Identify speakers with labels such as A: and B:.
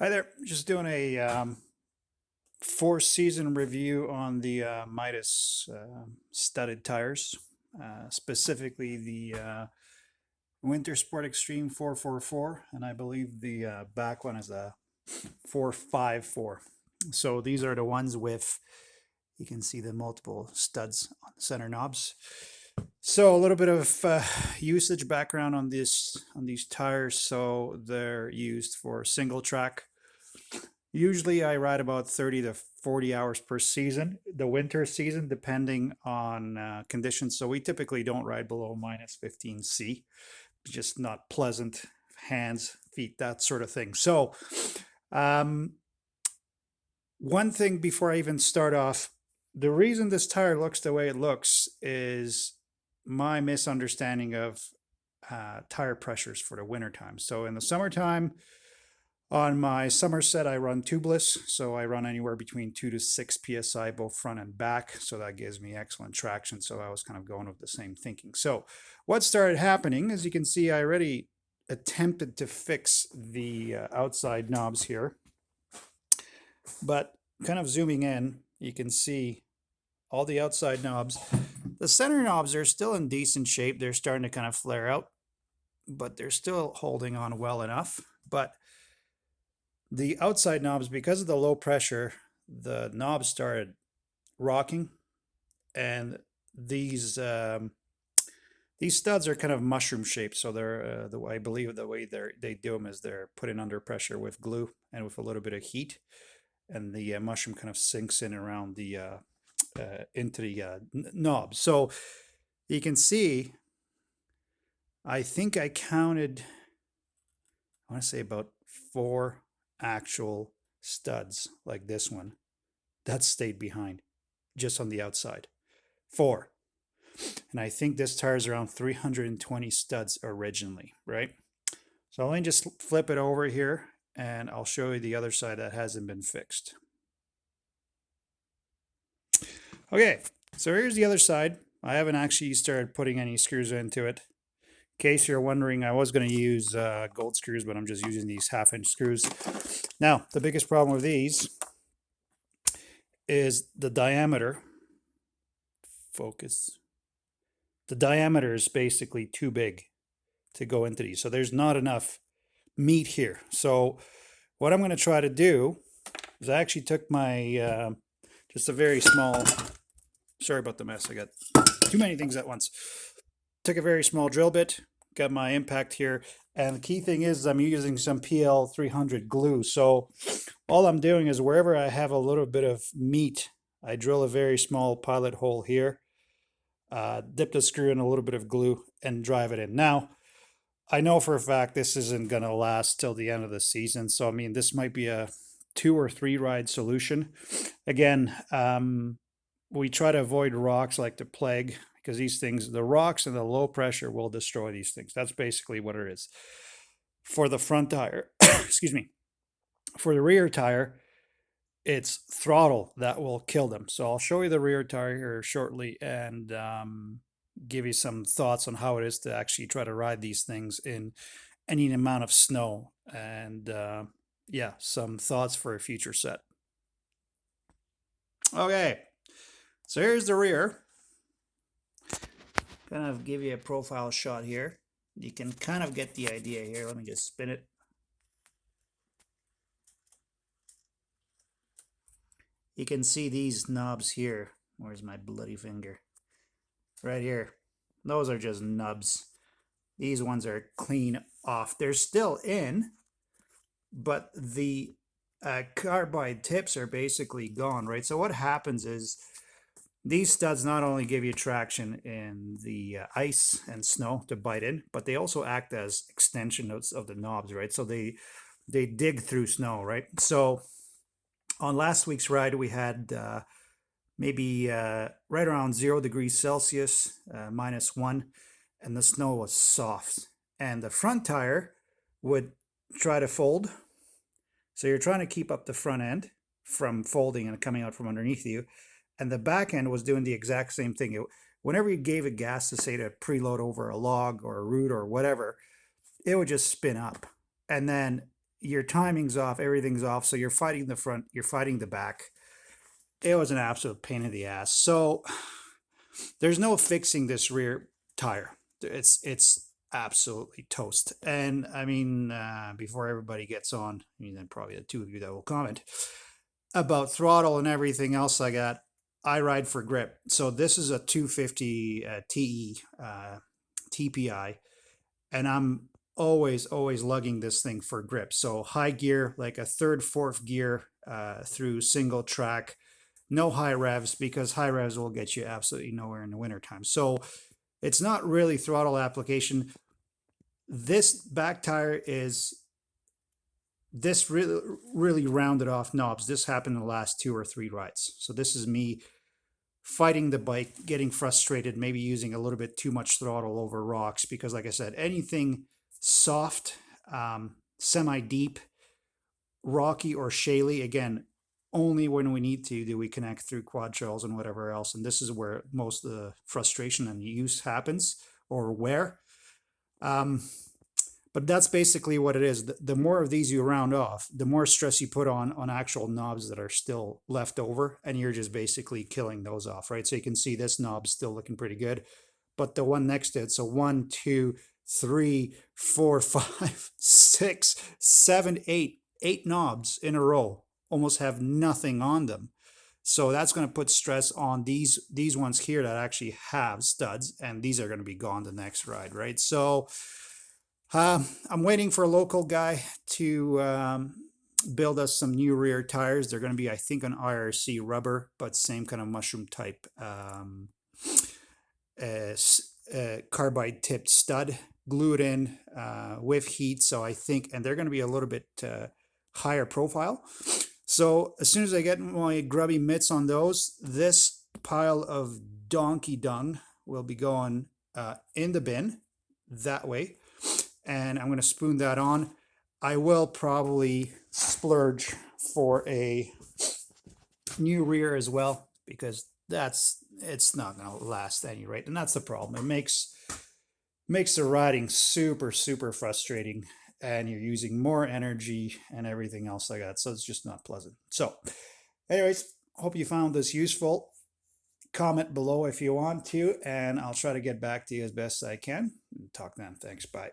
A: Hi there. Just doing a four-season review on the Mitas studded tires, specifically the Winter Sport Extreme 444, and I believe the back one is a 454. So these are the ones with, you can see the multiple studs on the center knobs. So a little bit of usage background on these tires. So they're used for single track. Usually I ride about 30 to 40 hours per season, the winter season, depending on conditions. So we typically don't ride below minus 15C, just not pleasant, hands, feet, that sort of thing. So um, one thing before I even start off, the reason this tire looks the way it looks is my misunderstanding of tire pressures for the wintertime. So in the summertime, on my summer set, I run tubeless, so I run anywhere between 2 to 6 psi both front and back, so that gives me excellent traction. So I was kind of going with the same thinking. So what started happening, as you can see, I already attempted to fix the outside knobs here, but kind of zooming in, you can see all the outside knobs. The center knobs are still in decent shape. They're starting to kind of flare out, but they're still holding on well enough. But the outside knobs, because of the low pressure, the knobs started rocking, and these studs are kind of mushroom shaped. So they're I believe the way they do them is they're put in under pressure with glue and with a little bit of heat, and the mushroom kind of sinks in around the into the knob. So you can see, I think I counted, I want to say about four actual studs like this one that stayed behind just on the outside. Four. And I think this tire is around 320 studs originally, right? So let me just flip it over here and I'll show you the other side that hasn't been fixed. Okay, so here's the other side. I haven't actually started putting any screws into it. In case you're wondering, I was going to use gold screws, but I'm just using these half-inch screws. Now, the biggest problem with these is the diameter. Focus. The diameter is basically too big to go into these. So there's not enough meat here. So what I'm going to try to do is I actually took my, just a very small, sorry about the mess. I got too many things at once. Took a very small drill bit, got my impact here. And the key thing is I'm using some PL 300 glue. So all I'm doing is wherever I have a little bit of meat, I drill a very small pilot hole here, dip the screw in a little bit of glue and drive it in. Now, I know for a fact this isn't going to last till the end of the season. So, I mean, this might be a 2 or 3 ride solution. Again, we try to avoid rocks like the plague because these things, the rocks and the low pressure will destroy these things. That's basically what it is. For the front tire, excuse me, for the rear tire, it's throttle that will kill them. So I'll show you the rear tire here shortly and give you some thoughts on how it is to actually try to ride these things in any amount of snow. And yeah, some thoughts for a future set. Okay, so here's the rear. Kind of give you a profile shot here. You can kind of get the idea here. Let me just spin it. You can see these knobs here. Where's my bloody finger? Right here. Those are just nubs. These ones are clean off. They're still in, but the carbide tips are basically gone, right? So what happens is these studs not only give you traction in the ice and snow to bite in, but they also act as extensions of the knobs, right? So they dig through snow, right? So on last week's ride, we had maybe right around 0 degrees Celsius, -1, and the snow was soft. And the front tire would try to fold. So you're trying to keep up the front end from folding and coming out from underneath you. And the back end was doing the exact same thing. Whenever you gave it gas to say to preload over a log or a root or whatever, it would just spin up. And then your timing's off, everything's off. So you're fighting the front, you're fighting the back. It was an absolute pain in the ass. So there's no fixing this rear tire. It's absolutely toast. And I mean, before everybody gets on, I mean, then probably the two of you that will comment about throttle and everything else I got, I ride for grip. So this is a 250 TE TPI, and I'm always lugging this thing for grip. So high gear, like a third, fourth gear through single track, no high revs, because high revs will get you absolutely nowhere in the wintertime. So it's not really throttle application. This back tire is this really rounded off knobs. This happened in the last 2 or 3 rides. So this is me fighting the bike, getting frustrated, maybe using a little bit too much throttle over rocks, because like I said, anything soft, semi-deep, rocky or shaly, again, only when we need to do we connect through quad trails and whatever else. And this is where most of the frustration and use happens, or wear. But that's basically what it is. The more of these you round off, the more stress you put on actual knobs that are still left over, and you're just basically killing those off, right? So you can see this knob's still looking pretty good, but the one next to it, so 1, 2, 3, 4, 5, 6, 7, 8 knobs in a row almost have nothing on them. So that's going to put stress on these ones here that actually have studs, and these are going to be gone the next ride, right? So I'm waiting for a local guy to build us some new rear tires. They're going to be, I think, an IRC rubber, but same kind of mushroom type carbide tipped stud, glued in with heat. So I think, and they're going to be a little bit higher profile. So as soon as I get my grubby mitts on those, this pile of donkey dung will be going in the bin that way. And I'm going to spoon that on. I will probably splurge for a new rear as well, because it's not going to last any rate. And that's the problem. It makes the riding super frustrating, and you're using more energy and everything else like that. So it's just not pleasant. So anyways, hope you found this useful. Comment below if you want to, and I'll try to get back to you as best I can. Talk then. Thanks. Bye.